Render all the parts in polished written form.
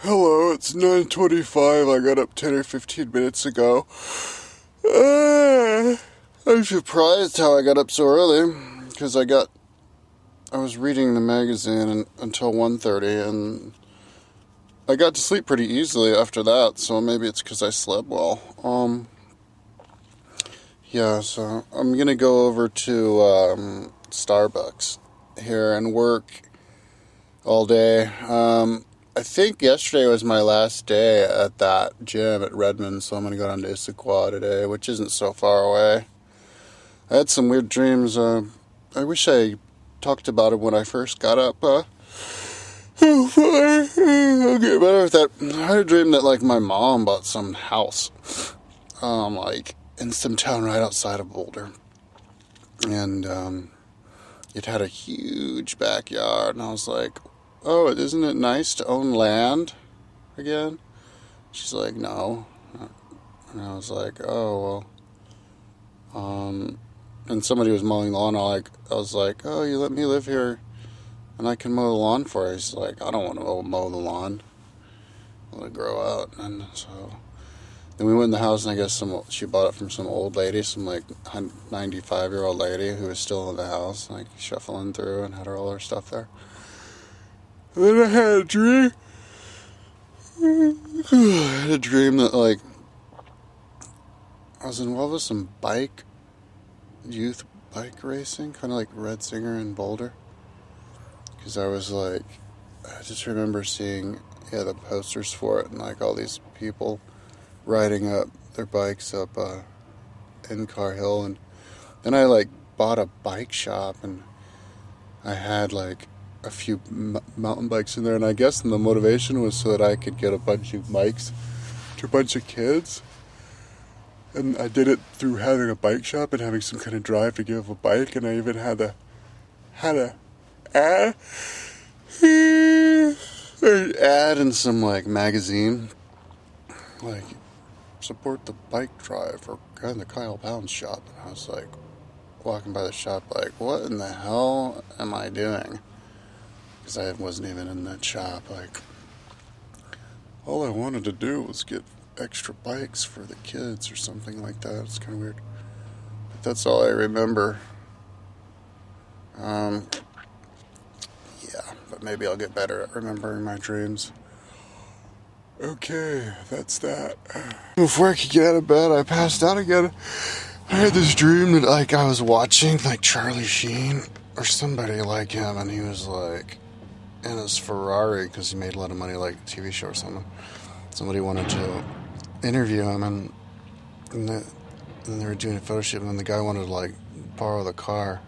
Hello, it's 9:25. I got up 10 or 15 minutes ago. I'm surprised how I got up so early, because I was reading the magazine until 1:30, and I got to sleep pretty easily after that, so maybe it's because I slept well. Yeah, so I'm gonna go over to Starbucks here and work all day. I think yesterday was my last day at that gym at Redmond, so I'm going to go down to Issiqua today, which isn't so far away. I had some weird dreams. I wish I talked about it when I first got up. I'll get better with that. I had a dream that, my mom bought some house, in some town right outside of Boulder. And, it had a huge backyard, and I was like, oh, isn't it nice to own land again? She's like, no. And I was like, oh, well. And somebody was mowing the lawn. I was like, oh, you let me live here and I can mow the lawn for you. She's like, I don't want to mow the lawn. Let it grow out. And so then we went in the house, and I guess she bought it from some old lady, some 95-year-old lady who was still in the house, shuffling through, and had all her stuff there. And then I had a dream. That, I was involved with some youth bike racing, kind of like Red Singer in Boulder. Because I just remember seeing, the posters for it, and, all these people riding up their bikes up In-Car Hill. And then I, bought a bike shop, and I had, a few mountain bikes in there, and I guess the motivation was so that I could get a bunch of bikes to a bunch of kids. And I did it through having a bike shop and having some kind of drive to give a bike, and I even had a ad in some magazine, support the bike drive or the Kyle Pounds shop. And I was walking by the shop what in the hell am I doing? Because I wasn't even in that shop. All I wanted to do was get extra bikes for the kids or something like that. It's kind of weird. But that's all I remember. Yeah, but maybe I'll get better at remembering my dreams. Okay, that's that. Before I could get out of bed, I passed out again. I had this dream that I was watching Charlie Sheen or somebody like him, and he was in his Ferrari because he made a lot of money, a TV show or something. Somebody wanted to interview him, and they were doing a photo shoot, and then the guy wanted to borrow the car.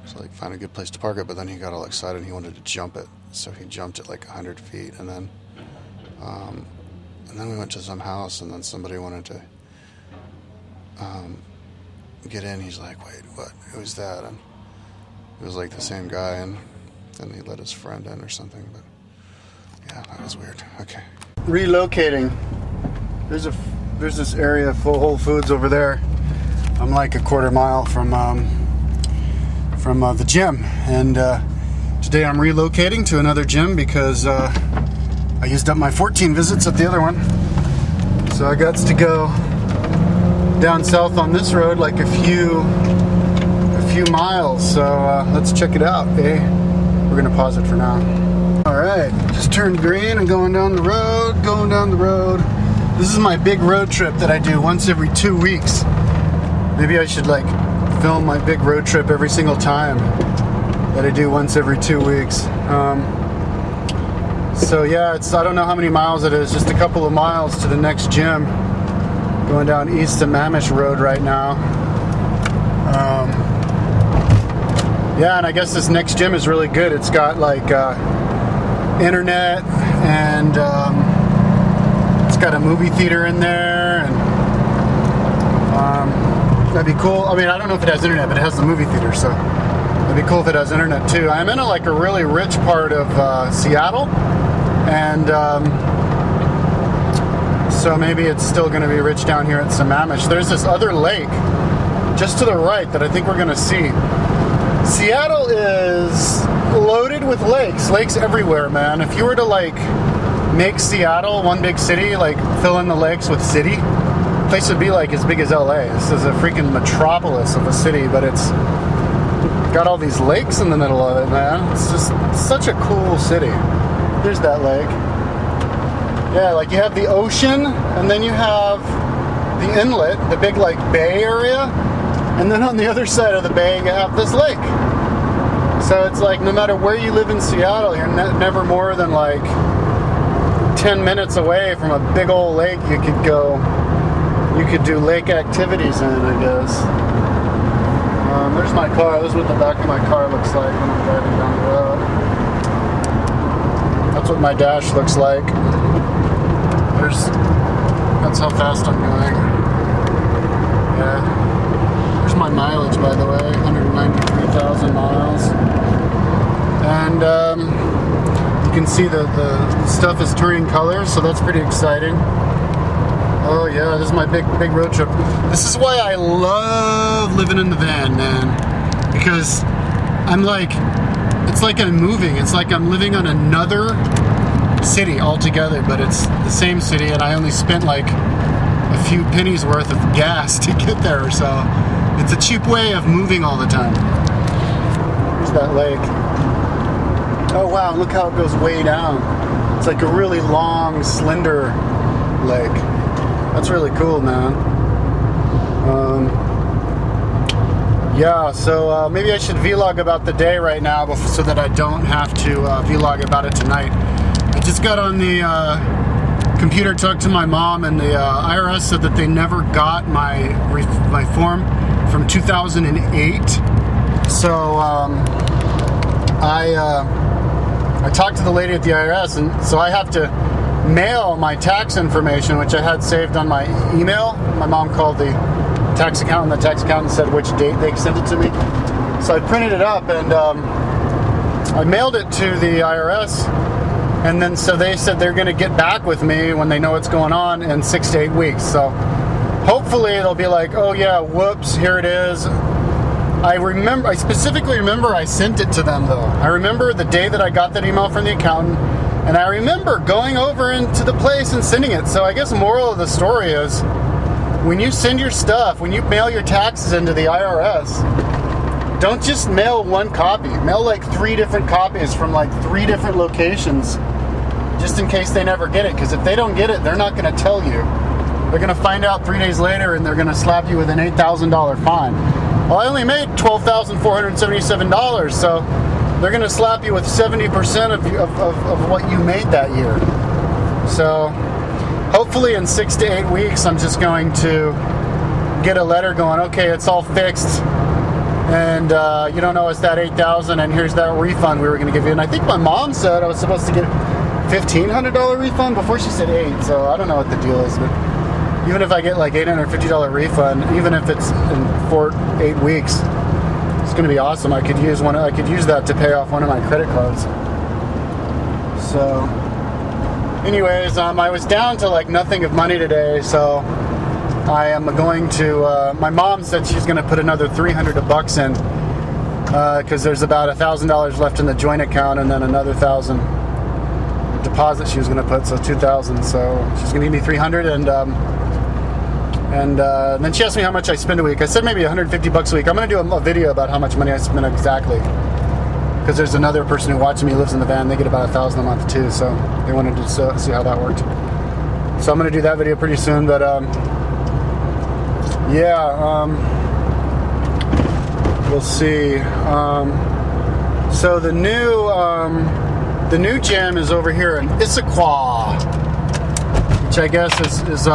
So find a good place to park it, but then he got all excited and he wanted to jump it. So he jumped it 100 feet, and then we went to some house, and then somebody wanted to get in. He's like, wait, what? Who's that? And it was the same guy, and then he let his friend in or something. But yeah, that was weird. Okay. Relocating. There's this area full of Whole Foods over there. I'm a quarter mile from the gym, and today I'm relocating to another gym because I used up my 14 visits at the other one, so I got to go down south on this road a few miles. So let's check it out. We're gonna pause it for now. All right, just turned green and going down the road. This is my big road trip that I do once every 2 weeks. Maybe I should film my big road trip every single time that I do once every 2 weeks. So yeah, I don't know how many miles it is, just a couple of miles to the next gym. Going down East Sammamish Road right now. Yeah, and I guess this next gym is really good. It's got internet, and it's got a movie theater in there, and that'd be cool. I mean, I don't know if it has internet, but it has the movie theater, so it'd be cool if it has internet too. I'm in a really rich part of Seattle, and so maybe it's still going to be rich down here at Sammamish. There's this other lake just to the right that I think we're going to see. Seattle is loaded with lakes everywhere, man. If you were to make Seattle one big city, like fill in the lakes with city, the place would be like as big as LA. This is a freaking metropolis of a city, but it's got all these lakes in the middle of it, man. It's just such a cool city. There's that lake. Yeah, like you have the ocean, and then you have the inlet, the big like bay area, and then on the other side of the bay you have this lake. So it's like no matter where you live in Seattle, you're never more than like 10 minutes away from a big old lake you could go. You could do lake activities in, I guess. There's my car. This is what the back of my car looks like when I'm driving down the road. That's what my dash looks like. That's how fast I'm going. Yeah. There's my mileage, by the way, 193,000 miles. And you can see the stuff is turning colors, so that's pretty exciting. Oh yeah, this is my big road trip. This is why I love living in the van, man. Because I'm like, it's like I'm moving. It's like I'm living on another city altogether, but it's the same city, and I only spent like a few pennies worth of gas to get there, so it's a cheap way of moving all the time. There's that lake. Oh wow, look how it goes way down. It's like a really long, slender lake. That's really cool, man. Yeah, so maybe I should vlog about the day right now so that I don't have to vlog about it tonight. I just got on the computer, talked to my mom, and the IRS said that they never got my form from 2008. So I talked to the lady at the IRS, and so I have to mail my tax information, which I had saved on my email. My mom called the tax accountant. The tax accountant said which date they sent it to me. So I printed it up and I mailed it to the IRS. And then so they said they're going to get back with me when they know what's going on in 6 to 8 weeks. So hopefully they'll be like, oh yeah, whoops, here it is. I specifically remember I sent it to them though. I remember the day that I got that email from the accountant. And I remember going over into the place and sending it. So I guess the moral of the story is, when you send your stuff, when you mail your taxes into the IRS, don't just mail one copy. Mail like 3 different copies from like 3 different locations, just in case they never get it. Because if they don't get it, they're not going to tell you. They're going to find out 3 days later, and they're going to slap you with an $8,000 fine. Well, I only made $12,477, so they're going to slap you with 70% of what you made that year. So hopefully in 6 to 8 weeks, I'm just going to get a letter going, okay, it's all fixed, and you don't owe us that $8,000, and here's that refund we were going to give you. And I think my mom said I was supposed to get a $1,500 refund before she said $8, so I don't know what the deal is, but even if I get like $850 refund, even if it's in 8 weeks, it's going to be awesome. I could use that to pay off one of my credit cards. So anyways, I was down to like nothing of money today, so I am going to my mom said she's going to put another $300 in because there's about $1,000 left in the joint account, and then another $1,000 deposit she was going to put, so $2,000. So she's going to give me $300, and then she asked me how much I spend a week. I said maybe $150 a week. I'm going to do a video about how much money I spend exactly, because there's another person who watches me, lives in the van. They get about $1,000 a month too, so they wanted to see how that worked. So I'm going to do that video pretty soon. But we'll see. So the new gym is over here in Issiqua, which I guess is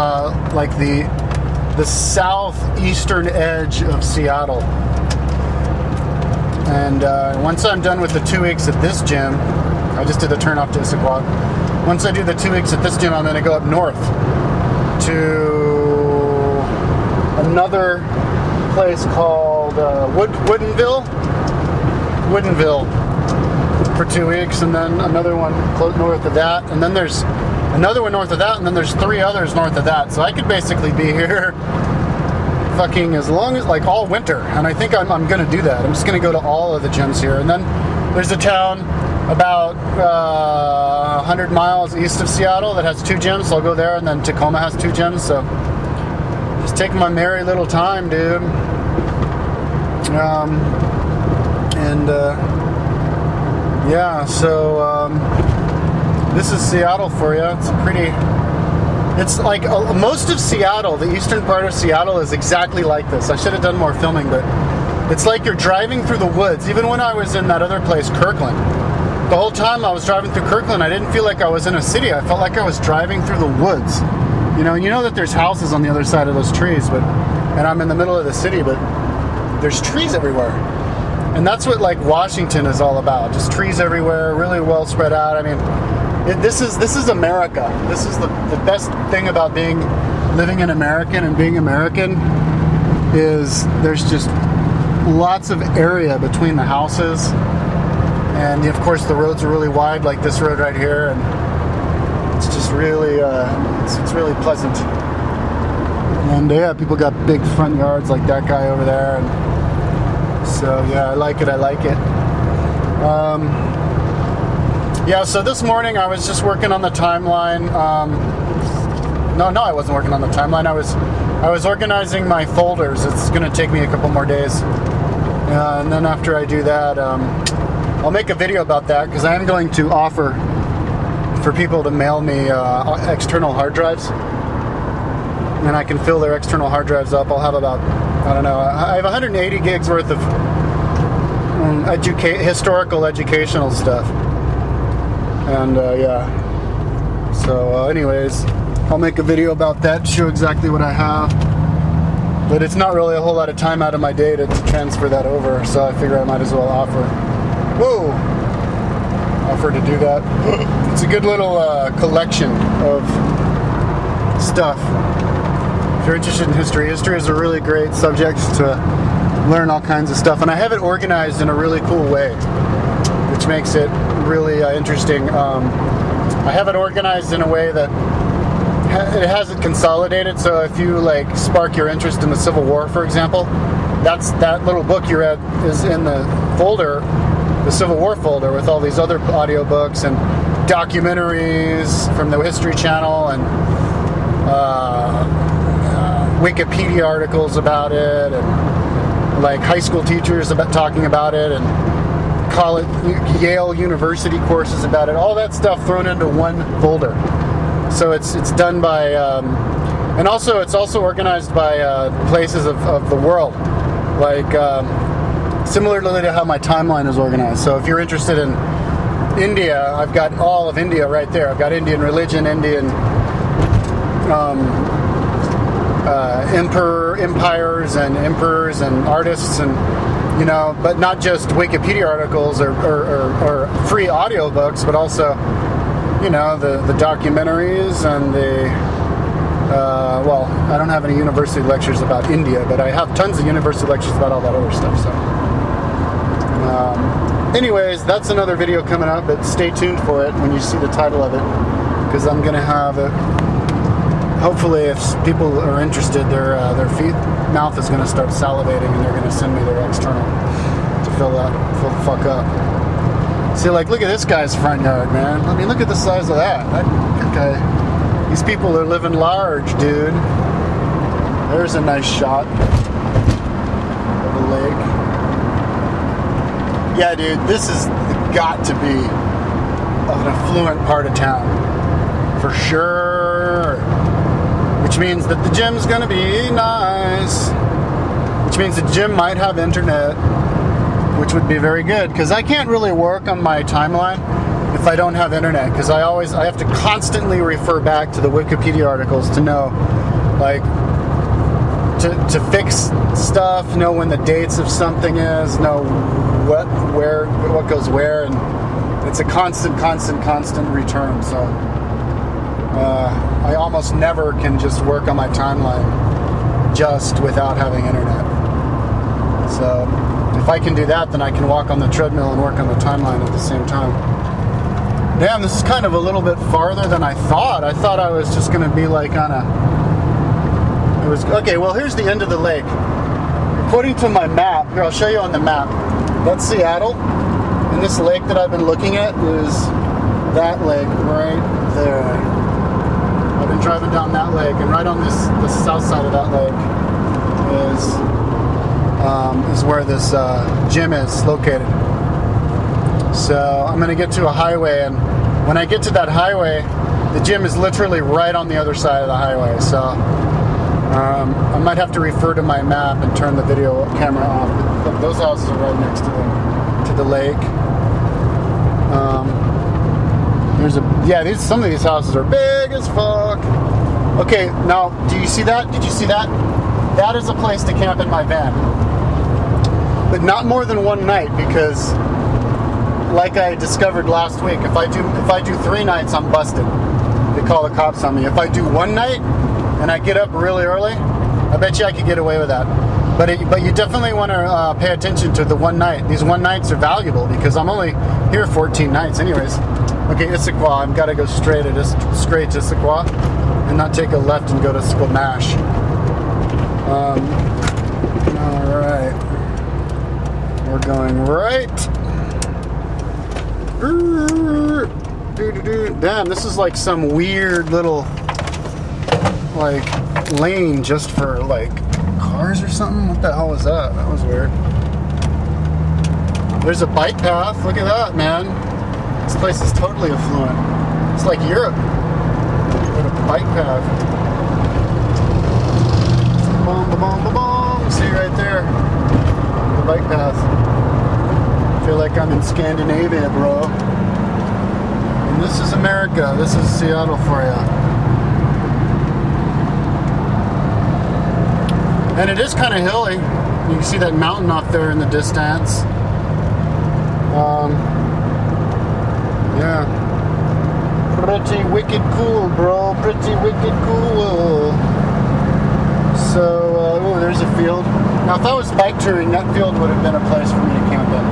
like the southeastern edge of Seattle. And once I'm done with the 2 weeks at this gym, I just did the turn off to Issiqua. Once I do the 2 weeks at this gym, I'm going to go up north to another place called Woodinville for 2 weeks, and then another one close north of that, and then there's another one north of that, and then there's 3 others north of that. So I could basically be here fucking as long as, like, all winter. And I think I'm going to do that. I'm just going to go to all of the gyms here. And then there's a town about 100 miles east of Seattle that has 2 gyms. So I'll go there, and then Tacoma has 2 gyms. So just taking my merry little time, dude. Yeah, so this is Seattle for you. It's like most of Seattle, the eastern part of Seattle is exactly like this. I should have done more filming, but it's like you're driving through the woods. Even when I was in that other place, Kirkland, the whole time I was driving through Kirkland, I didn't feel like I was in a city. I felt like I was driving through the woods. You know that there's houses on the other side of those trees, and I'm in the middle of the city, but there's trees everywhere. And that's what like Washington is all about. Just trees everywhere, really well spread out. I mean, this is America. This is the best thing about living in American and being American is there's just lots of area between the houses. And of course the roads are really wide, like this road right here, and it's just really it's really pleasant. And yeah, people got big front yards like that guy over there, and so yeah, I like it. Yeah, so this morning I was just working on the timeline. No, I wasn't working on the timeline. I was organizing my folders. It's going to take me a couple more days, and then after I do that, I'll make a video about that, because I am going to offer for people to mail me external hard drives, and I can fill their external hard drives up. I'll have about, I don't know, I have 180 gigs worth of historical educational stuff, and yeah. So anyways, I'll make a video about that, show exactly what I have, but it's not really a whole lot of time out of my day to transfer that over, so I figure I might as well offer to do that. It's a good little collection of stuff. If you're interested in history is a really great subject to learn all kinds of stuff, and I have it organized in a really cool way, which makes it really interesting. I have it organized in a way that it has it consolidated, so if you like spark your interest in the Civil War, for example, that little book you read is in the folder, the Civil War folder, with all these other audiobooks and documentaries from the History Channel and Wikipedia articles about it, and like high school teachers talking about it, and Yale University courses about it. All that stuff thrown into one folder. So it's done by, and also it's also organized by places of the world, like similarly to how my timeline is organized. So if you're interested in India, I've got all of India right there. I've got Indian religion, Indian empires and emperors and artists, and but not just Wikipedia articles or free audiobooks, but also the documentaries and the well, I don't have any university lectures about India, but I have tons of university lectures about all that other stuff. So anyways, that's another video coming up, but stay tuned for it when you see the title of it, because I'm gonna have it. Hopefully, if people are interested, their mouth is going to start salivating, and they're going to send me their external to fill the fuck up. See, like, look at this guy's front yard, man. I mean, look at the size of that. That guy. These people are living large, dude. There's a nice shot of the lake. Yeah, dude, this is got to be an affluent part of town, for sure. Which means that the gym's gonna be nice. Which means the gym might have internet, which would be very good, because I can't really work on my timeline if I don't have internet, because I have to constantly refer back to the Wikipedia articles to know, like, to fix stuff, know when the dates of something is, know what goes where, and it's a constant return. So I almost never can just work on my timeline just without having internet. So if I can do that, then I can walk on the treadmill and work on the timeline at the same time. Damn, this is kind of a little bit farther than I thought. I thought I was just going to be like on a... Okay, well, here's the end of the lake. According to my map, here, I'll show you on the map. That's Seattle. And this lake that I've been looking at is that lake right there. I've been driving down that lake, and right on the south side of that lake is where this gym is located. So I'm going to get to a highway, and when I get to that highway, the gym is literally right on the other side of the highway. So I might have to refer to my map and turn the video camera off. But those houses are right next to the lake. Some of these houses are big as fuck. Okay, now do you see that? Did you see that? That is a place to camp in my van, but not more than one night, because, like I discovered last week, if I do 3 nights, I'm busted. They call the cops on me. If I do one night and I get up really early, I bet you I could get away with that. But you definitely want to pay attention to the one night. These one nights are valuable because I'm only here 14 nights anyways. Okay, Issiqua. I've got to go straight to Issiqua and not take a left and go to Squamish. Alright. We're going right. Damn, this is like some weird little lane just for cars or something. What the hell was that? That was weird. There's a bike path. Look at that, man. This place is totally affluent. It's like Europe. What a bike path. Boom, boom, boom, boom. See right there. The bike path. I feel like I'm in Scandinavia, bro. And this is America. This is Seattle for you. And it is kind of hilly. You can see that mountain off there in the distance. Yeah. Pretty wicked cool, bro. Pretty wicked cool. So, there's a field. Now, if I was bike touring, that field would have been a place for me to camp in.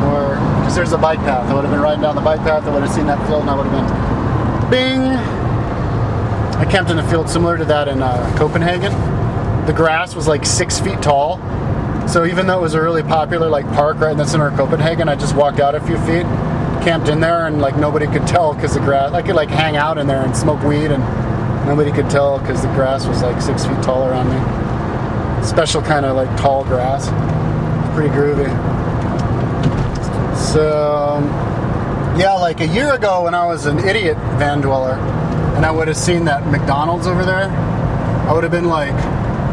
Or, because there's a bike path. I would have been riding down the bike path. I would have seen that field, and I would have been, bing! I camped in a field similar to that in Copenhagen. The grass was like 6 feet tall. So even though it was a really popular park right in the center of Copenhagen, I just walked out a few feet, camped in there, and nobody could tell because the grass, I could hang out in there and smoke weed, and nobody could tell because the grass was 6 feet tall around me. Special kind of tall grass. Pretty groovy. So yeah, a year ago when I was an idiot van dweller and I would have seen that McDonald's over there, I would have been like,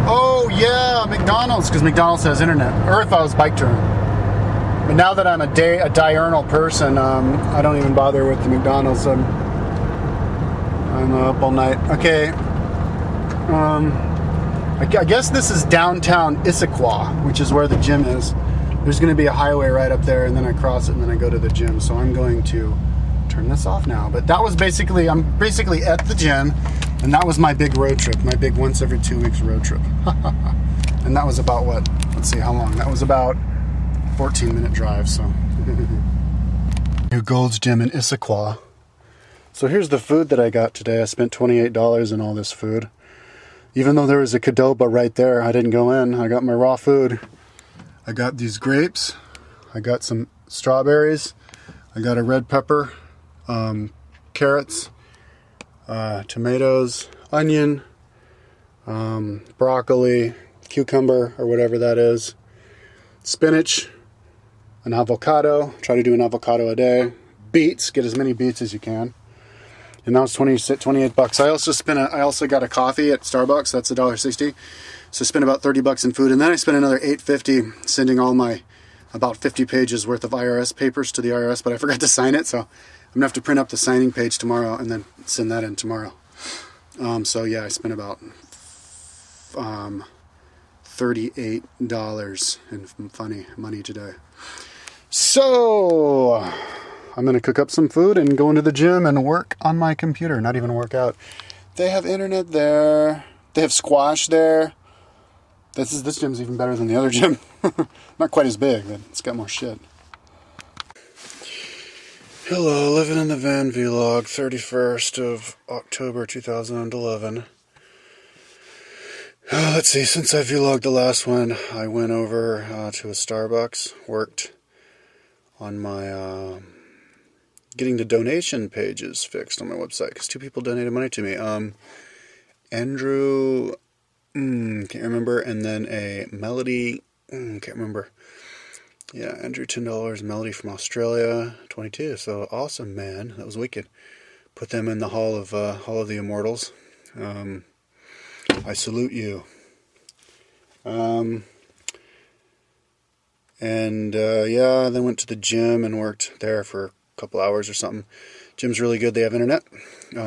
oh yeah, McDonald's, because McDonald's has internet. Or if I was bike touring. But now that I'm a diurnal person, I don't even bother with the McDonald's. I'm up all night. Okay. I guess this is downtown Issiqua, which is where the gym is. There's going to be a highway right up there, and then I cross it, and then I go to the gym. So I'm going to turn this off now. But that was I'm basically at the gym. And that was my big road trip, my big once every 2 weeks road trip. And that was about what? Let's see how long. That was about 14-minute drive, so. New Gold's Gym in Issiqua. So here's the food that I got today. I spent $28 on all this food. Even though there was a Qdoba right there, I didn't go in. I got my raw food. I got these grapes. I got some strawberries. I got a red pepper, carrots, tomatoes, onion, broccoli, cucumber, or whatever that is, spinach, an avocado. Try to do an avocado a day. Beets. Get as many beets as you can. And that was $28. I also got a coffee at Starbucks. That's $1.60. So I spent about $30 in food, and then I spent another $8.50 sending all my about 50 pages worth of IRS papers to the IRS, but I forgot to sign it, so I'm gonna have to print up the signing page tomorrow and then send that in tomorrow. So yeah, I spent about $38 in funny money today. So I'm gonna cook up some food and go into the gym and work on my computer. Not even work out. They have internet there. They have squash there. This gym's even better than the other gym. Not quite as big, but it's got more shit. Hello, living in the van vlog, 31st of October 2011. Let's see, since I vlogged the last one, I went over to a Starbucks, worked on my getting the donation pages fixed on my website because 2 people donated money to me. Andrew, can't remember, and then a Melody, can't remember. Yeah, Andrew $10, Melody from Australia 22. So awesome, man. That was wicked. Put them in the Hall of the Immortals. I salute you. Then went to the gym and worked there for a couple hours or something. Gym's really good. They have internet. They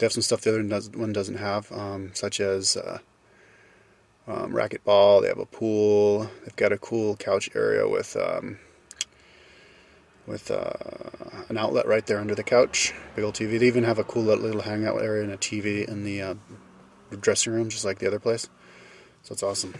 have some stuff the other one doesn't have, such as racquetball. They have a pool. They've got a cool couch area with an outlet right there under the couch. Big old TV. They even have a cool little hangout area and a TV in the dressing room, just like the other place. So it's awesome.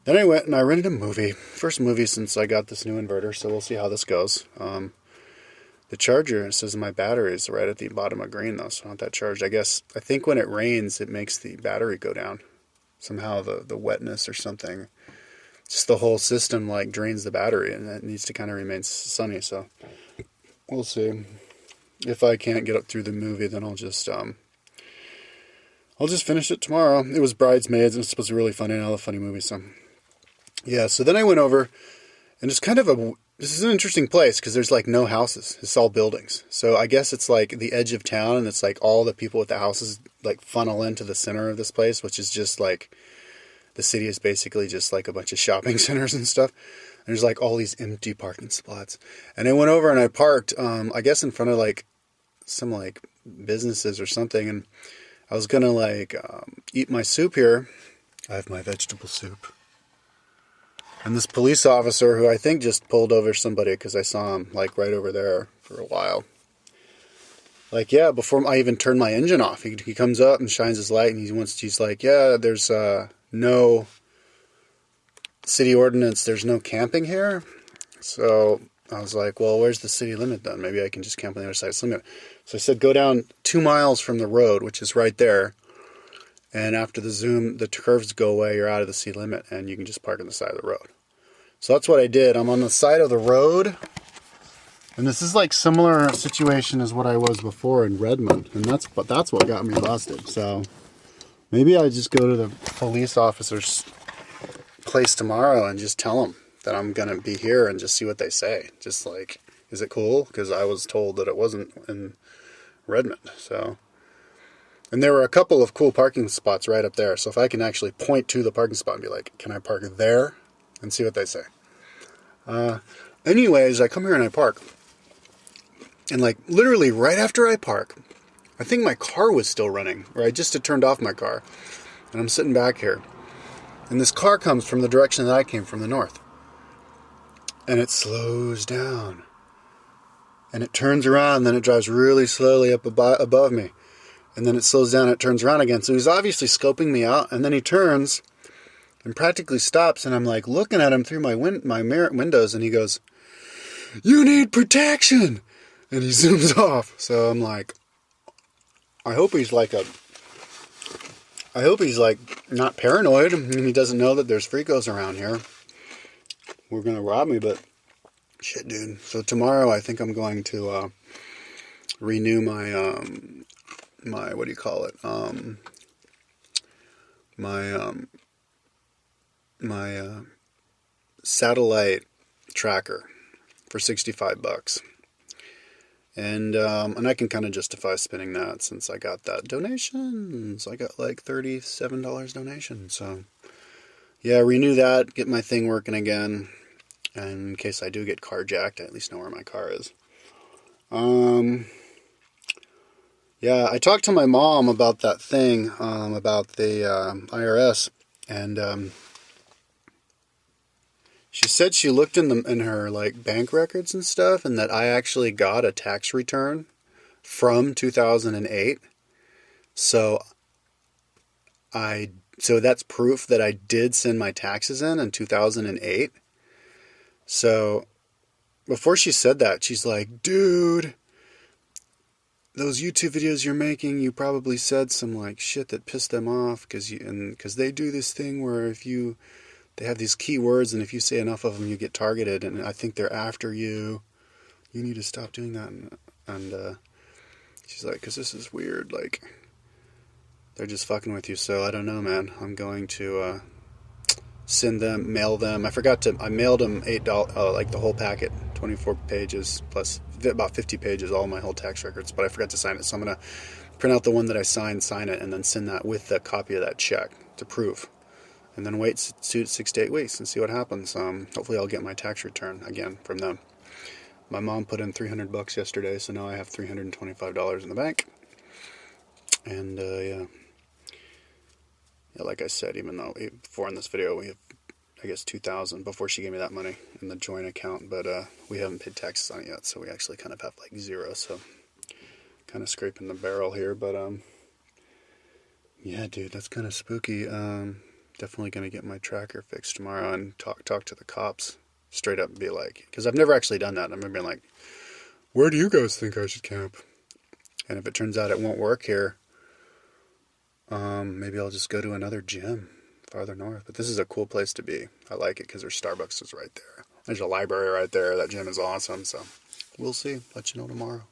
Then I went and I rented a movie. First movie since I got this new inverter, so we'll see how this goes. The charger, it says my battery is right at the bottom of green, though, so not that charged. I think when it rains, it makes the battery go down. Somehow the wetness or something. Just the whole system like drains the battery, and it needs to kind of remain sunny, so we'll see. If I can't get up through the movie, then I'll just finish it tomorrow. It was Bridesmaids, and it's supposed to be really funny, and I love funny movies, so yeah. So then I went over, and it's kind of this is an interesting place because there's like no houses. It's all buildings. So I guess it's like the edge of town, and it's like all the people with the houses like funnel into the center of this place, which is just like the city is basically just like a bunch of shopping centers and stuff. And there's like all these empty parking spots. And I went over and I parked, I guess in front of like some like businesses or something. And I was gonna like eat my soup here. I have my vegetable soup. And this police officer, who I think just pulled over somebody because I saw him like right over there for a while. Like, yeah, before I even turned my engine off, he comes up and shines his light, and he's like, yeah, there's no city ordinance, there's no camping here. So I was like, well, where's the city limit then? Maybe I can just camp on the other side of the limit. So I said, go down 2 miles from the road, which is right there. And after the curves go away, you're out of the city limit, and you can just park on the side of the road. So that's what I did. I'm on the side of the road. And this is like similar situation as what I was before in Redmond. And that's what got me busted. So maybe I just go to the police officer's place tomorrow and just tell them that I'm going to be here and just see what they say. Just like, is it cool? Because I was told that it wasn't in Redmond. So, and there were a couple of cool parking spots right up there. So if I can actually point to the parking spot and be like, can I park there? And see what they say. Anyways, I come here and I park. And like literally right after I park, I think my car was still running, or I just had turned off my car. And I'm sitting back here. And this car comes from the direction that I came from, the north. And it slows down. And it turns around, and then it drives really slowly up above me. And then it slows down, and it turns around again. So he's obviously scoping me out, and then he turns and practically stops, and I'm like looking at him through my windows, and he goes, "You need protection!" And he zooms off. So I'm like, I hope he's like not paranoid, and he doesn't know that there's freakos around here. We're gonna rob me, but shit, dude. So tomorrow I think I'm going to renew my my what do you call it? My satellite tracker for $65. And I can kind of justify spending that since I got that donation. So I got like $37 donation. So yeah, renew that, get my thing working again. And in case I do get carjacked, I at least know where my car is. Yeah, I talked to my mom about that thing, about the IRS, and she said she looked in her like bank records and stuff, and that I actually got a tax return from 2008. So that's proof that I did send my taxes in 2008. So before she said that, she's like, "Dude, those YouTube videos you're making, you probably said some like shit that pissed them off because they do this thing where if you they have these keywords, and if you say enough of them, you get targeted, and I think they're after you. You need to stop doing that. And she's like, because this is weird. Like, they're just fucking with you. So I don't know, man. I'm going to mail them. I mailed them $8, like the whole packet, 24 pages plus about 50 pages, all my whole tax records. But I forgot to sign it, so I'm gonna print out the one that I signed, sign it, and then send that with the copy of that check to prove. And then wait 6 to 8 weeks and see what happens. Hopefully I'll get my tax return again from them. My mom put in $300 yesterday, so now I have $325 in the bank. And yeah, like I said, even though before in this video we have, I guess, $2,000 before she gave me that money in the joint account, but we haven't paid taxes on it yet, so we actually kind of have like zero. So kind of scraping the barrel here, but yeah, dude, that's kind of spooky. Definitely gonna get my tracker fixed tomorrow and talk to the cops straight up and be like, because I've never actually done that. And I remember being like, where do you guys think I should camp? And if it turns out it won't work here, maybe I'll just go to another gym farther north. But this is a cool place to be. I like it because there's Starbucks is right there. There's a library right there. That gym is awesome. So we'll see. Let you know tomorrow.